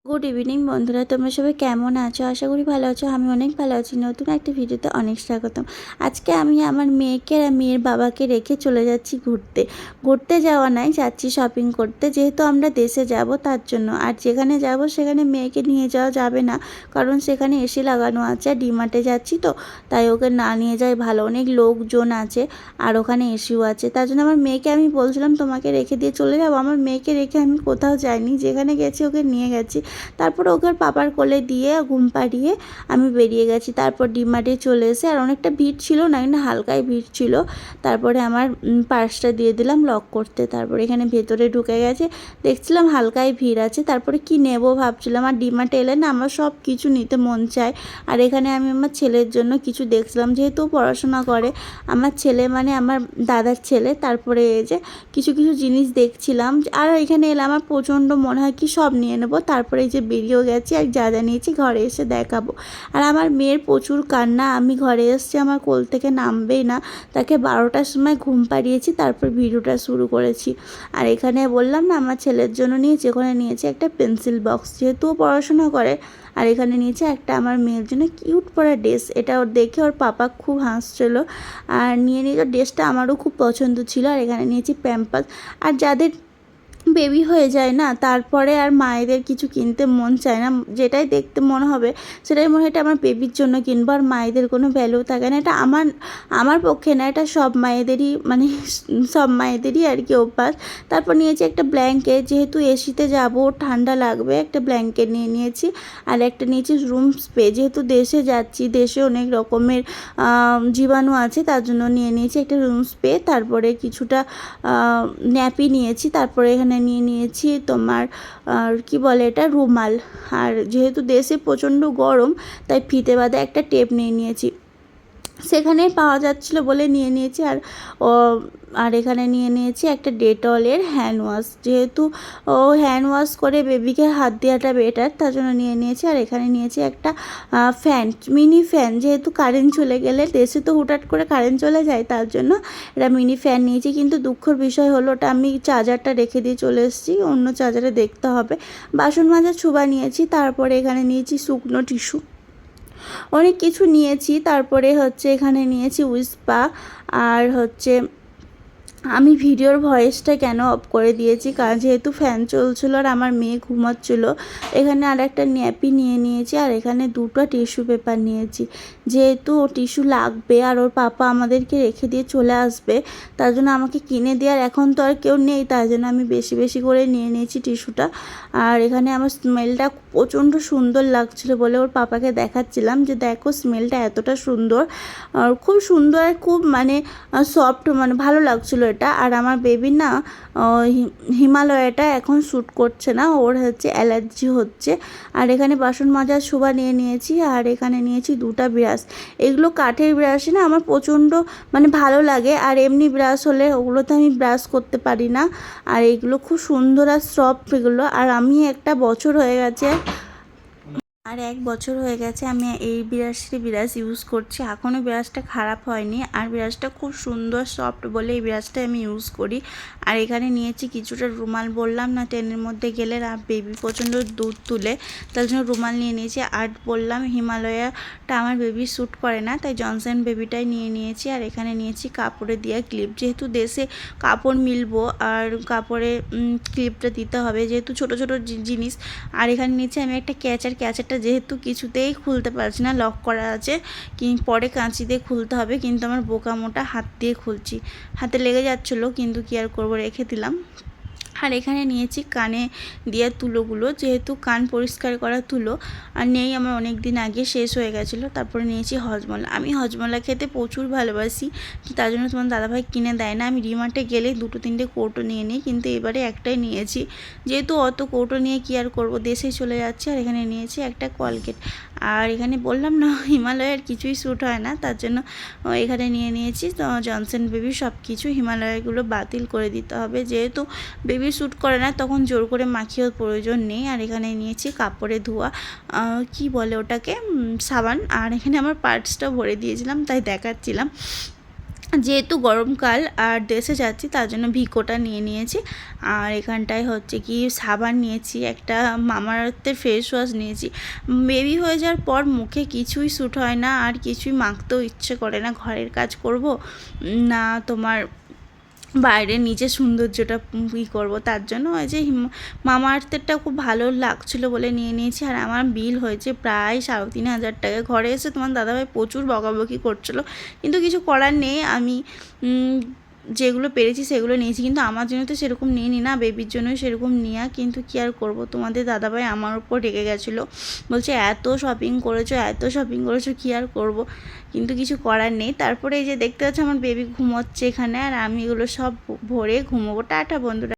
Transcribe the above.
Good evening বন্ধুরা, তোমরা সবাই কেমন আছো? আশা করি ভালো আছো। আমি অনেক ভালো আছি। নতুন একটা ভিডিওতে অনেক স্বাগতম। আজকে আমি আমার মেয়েকে আর মেয়ের বাবাকে রেখে চলে যাচ্ছি ঘুরতে। ঘুরতে যাওয়া নাই, যাচ্ছি শপিং করতে, যেহেতু আমরা দেশে যাব তার জন্য। আর যেখানে যাব সেখানে মেয়েকে নিয়ে যাওয়া যাবে না, কারণ সেখানে এসি লাগানো আছে। আর ডিমার্টে যাচ্ছি তো, তাই ওকে না নিয়ে যাই ভালো। অনেক লোকজন আছে আর ওখানে এসিও আছে, তার জন্য আমার মেয়েকে আমি বলছিলাম তোমাকে রেখে দিয়ে চলে যাবো। আমার মেয়েকে রেখে আমি কোথাও যাইনি, যেখানে গেছি ওকে নিয়ে গেছি। তারপর ওকে পাপার কোলে দিয়ে ঘুম পাড়িয়ে আমি বেরিয়ে গেছি। তারপর ডিমার্টে চলে এসে, আর অনেকটা ভিড় ছিল না, কিন্তু হালকাই ভিড় ছিল। তারপরে আমার পার্সটা দিয়ে দিলাম লক করতে। তারপরে এখানে ভেতরে ঢুকে গেছে, দেখছিলাম হালকাই ভিড় আছে। তারপরে কি নেব ভাবছিলাম। আর ডিমার্টে এলে না আমার সব কিছু নিতে মন চায়। আর এখানে আমি আমার ছেলের জন্য কিছু দেখছিলাম, যেহেতু পড়াশোনা করে আমার ছেলে, মানে আমার দাদার ছেলে। তারপরে এই যে কিছু কিছু জিনিস দেখছিলাম। আর এখানে এলে আমার প্রচণ্ড মনে হয় কি সব নিয়ে নেবো। তারপরে এই যে বেরিয়েও গেছি, আর যা যা নিয়েছি ঘরে এসে দেখাবো। আর আমার মেয়ের প্রচুর কান্না, আমি ঘরে এসেছি, আমার কোল থেকে নামবেই না। তাকে 12টার সময় ঘুম পাড়িয়েছি, তারপর ভিডিওটা শুরু করেছি। আর এখানে বললাম না আমার ছেলের জন্য নিয়েছি, ওখানে নিয়েছি একটা পেন্সিল বক্স, যেহেতু ও পড়াশোনা করে। আর এখানে নিয়েছে একটা আমার মেয়ের জন্য কিউট পরা ড্রেস, এটা ওর দেখে ওর পাপা খুব হাসছিল। আর নিয়ে নিয়ে ড্রেসটা আমারও খুব পছন্দ ছিল। আর এখানে নিয়েছি প্যাম্পাস। আর যাদের বেবি হয়ে যায় না, তারপরে আর মায়েদের কিছু কিনতে মন চায় না, যেটাই দেখতে মনে হবে সেটাই মনে হয় এটা আমার বেবির জন্য কিনবো। আর মায়েদের কোনো ভ্যালু থাকে না, এটা আমার আমার পক্ষে না, এটা সব মায়েদেরই, মানে সব মায়েদেরই আর কি অভ্যাস। তারপর নিয়েছি একটা ব্ল্যাঙ্কেট, যেহেতু এসিতে যাব ঠান্ডা লাগবে, একটা ব্ল্যাঙ্কেট নিয়ে নিয়েছি। আর একটা নিয়েছি রুম স্প্রে, যেহেতু দেশে যাচ্ছি, দেশে অনেক রকমের জীবাণু আছে, তার জন্য নিয়ে নিয়েছি একটা রুম স্প্রে। তারপরে কিছুটা ন্যাপি নিয়েছি। তারপরে এখানে নিয়ে নিয়েছি তোমার কি বলে এটা, রুমাল। আর যেহেতু দেশে প্রচণ্ড গরম, তাই ফিতে বাঁধা একটা টেপ নিয়ে নিয়েছি, সেখানেই পাওয়া যাচ্ছিলো বলে নিয়ে নিয়েছি। আর ও আর এখানে নিয়ে নিয়েছি একটা ডেটলের হ্যান্ড ওয়াশ, যেহেতু ও হ্যান্ড ওয়াশ করে বেবিকে হাত দেওয়াটা বেটার, তার জন্য নিয়ে নিয়েছি। আর এখানে নিয়েছি একটা ফ্যান, মিনি ফ্যান, যেহেতু কারেন্ট চলে গেলে, দেশে তো হুটহাট করে কারেন্ট চলে যায়, তার জন্য এটা মিনি ফ্যান নিয়েছি। কিন্তু দুঃখের বিষয় হলো, ওটা আমি চার্জারটা রেখে দিয়ে চলে এসেছি, অন্য চার্জারে দেখতে হবে। বাসন মাজার ছুবা নিয়েছি। তারপরে এখানে নিয়েছি শুকনো টিস্যু, অনেক কিছু নিয়েছি। তারপরে হচ্ছে এখানে নিয়েছি উইস্পা। আর হচ্ছে আমি ভিডিওর ভয়েসটা কেন অফ করে দিয়েছি, কারণ যেহেতু ফ্যান চলছিল আর আমার মেয়ে ঘুমাচ্ছিল। এখানে আর একটা ন্যাপি নিয়ে নিয়েছি। আর এখানে দুটো টিস্যু পেপার নিয়েছি, যেহেতু ও টিস্যু লাগবে। আর ওর পাপা আমাদেরকে রেখে দিয়ে চলে আসবে, তার জন্য আমাকে কিনে দেওয়ার এখন তো আর কেউ নেই, তার জন্য আমি বেশি বেশি করে নিয়ে নিয়েছি টিস্যুটা। আর এখানে আমার স্মেলটা প্রচণ্ড সুন্দর লাগছিলো বলে ওর পাপাকে দেখাচ্ছিলাম যে দেখো স্মেলটা এতটা সুন্দর, আর খুব সুন্দর, আর খুব মানে সফট, মানে ভালো লাগছিলো এটা। আর আমার বেবির না হিমালয়াটা এখন শ্যুট করছে না, ওর হচ্ছে অ্যালার্জি হচ্ছে। আর এখানে বাসন মাজার শোভা নিয়ে নিয়েছি। আর এখানে নিয়েছি দুটো ব্রাশ, এগুলো কাঠের ব্রাশে না আমার প্রচণ্ড মানে ভালো লাগে। আর এমনি ব্রাশ হলে ওগুলোতে আমি ব্রাশ করতে পারি না। আর এগুলো খুব সুন্দর আর সফট এগুলো। আর আমি একটা বছর হয়ে গেছে, আর 1 বছর হয়ে গেছে আমি এই ব্রাশ ইউজ করছি, এখনও ব্রাশটা খারাপ হয়নি। আর ব্রাশটা খুব সুন্দর সফট বলে এই ব্রাশটা আমি ইউজ করি। আর এখানে নিয়েছি কিছুটা রুমাল, বললাম না ট্রেনের মধ্যে গেলে আর বেবি প্রচণ্ড দুধ তুলে, তার জন্য রুমাল নিয়ে নিয়েছি। আর বললাম হিমালয়াটা আমার বেবি শ্যুট করে না, তাই জনসন বেবিটাই নিয়ে নিয়েছি। আর এখানে নিয়েছি কাপড়ে দেওয়া ক্লিপ, যেহেতু দেশে কাপড় মিলবো আর কাপড়ে ক্লিপটা দিতে হবে, যেহেতু ছোট ছোট জিনিস। আর এখানে নিয়েছি আমি একটা ক্যাচারটা যেহেতু কিছুতেই খুলতে পারছি না, লক করা আছে, পরে কাঁচি দিয়ে খুলতে হবে, কিন্তু আমার বোকা মোটা হাত দিয়ে খুলছি, হাতে লেগে যাচ্ছিলো, কিন্তু কি আর করবো, রেখে দিলাম। আর এখানে নিয়েছি কানে দেওয়ার তুলোগুলো, যেহেতু কান পরিষ্কার করা তুলো আর নেই, আমার অনেক দিন আগে শেষ হয়ে গেছিলো। তারপরে নিয়েছি হজমলা, আমি হজমলা খেতে প্রচুর ভালোবাসি, তার জন্য তোমার দাদাভাই কিনে দেয় না। আমি ডিমার্টে গেলে 2-3টে কৌটো নিয়ে নিই, কিন্তু এবারে একটাই নিয়েছি, যেহেতু অত কৌটো নিয়ে কি আর করবো, দেশে চলে যাচ্ছে। আর এখানে নিয়েছি একটা কলগেট। আর এখানে বললাম না হিমালয়ের কিছুই শ্যুট হয় না, তার জন্য এখানে নিয়ে নিয়েছি তো জনসন বেবি সব কিছু। হিমালয়গুলো বাতিল করে দিতে হবে, যেহেতু বেবি শ্যুট করে না, তখন জোর করে মাখিয়েও প্রয়োজন নেই। আর এখানে নিয়েছি কাপড়ে ধোয়া কি বলে ওটাকে, সাবান। আর এখানে আমার পার্টসটাও ভরে দিয়েছিলাম, তাই দেখাচ্ছিলাম। যেহেতু গরমকাল আর দেশে যাচ্ছি তার জন্য ভিকোটা নিয়ে নিয়েছি। আর এখানটায় হচ্ছে কি সাবান নিয়েছি, একটা মামাআর্থের ফেস ওয়াশ নিয়েছি। বেবি হয়ে যাওয়ার পর মুখে কিছুই স্যুট হয় না, আর কিছুই মাখতেও ইচ্ছে করে না। ঘরের কাজ করব না তোমার বাইরে নিজের সৌন্দর্যটা করবো, তার জন্য ওই যে মামাআর্থেরটা খুব ভালো লাগছিলো বলে নিয়ে নিয়েছি। আর আমার বিল হয়েছে প্রায় 3,500 টাকা। ঘরে এসে তোমার দাদাভাই প্রচুর বকাবকি করছিলো, কিন্তু কিছু করার নেই। আমি যেগুলো পেরেছি সেগুলো নিয়েছি, কিন্তু আমার জন্য তো সেরকম নিইনি না, বেবির জন্যই সেরকম নেওয়া। কিন্তু কী আর করবো, তোমাদের দাদাভাই আমার উপর রেগে গেছিলো, বলছে এত শপিং করেছো কী আর করবো, কিন্তু কিছু করার নেই। তারপরে এই যে দেখতে পাচ্ছ আমার বেবি ঘুমোচ্ছে এখানে, আর আমি এগুলো সব ভরে ঘুমোবো। টাটা বন্ধুরা।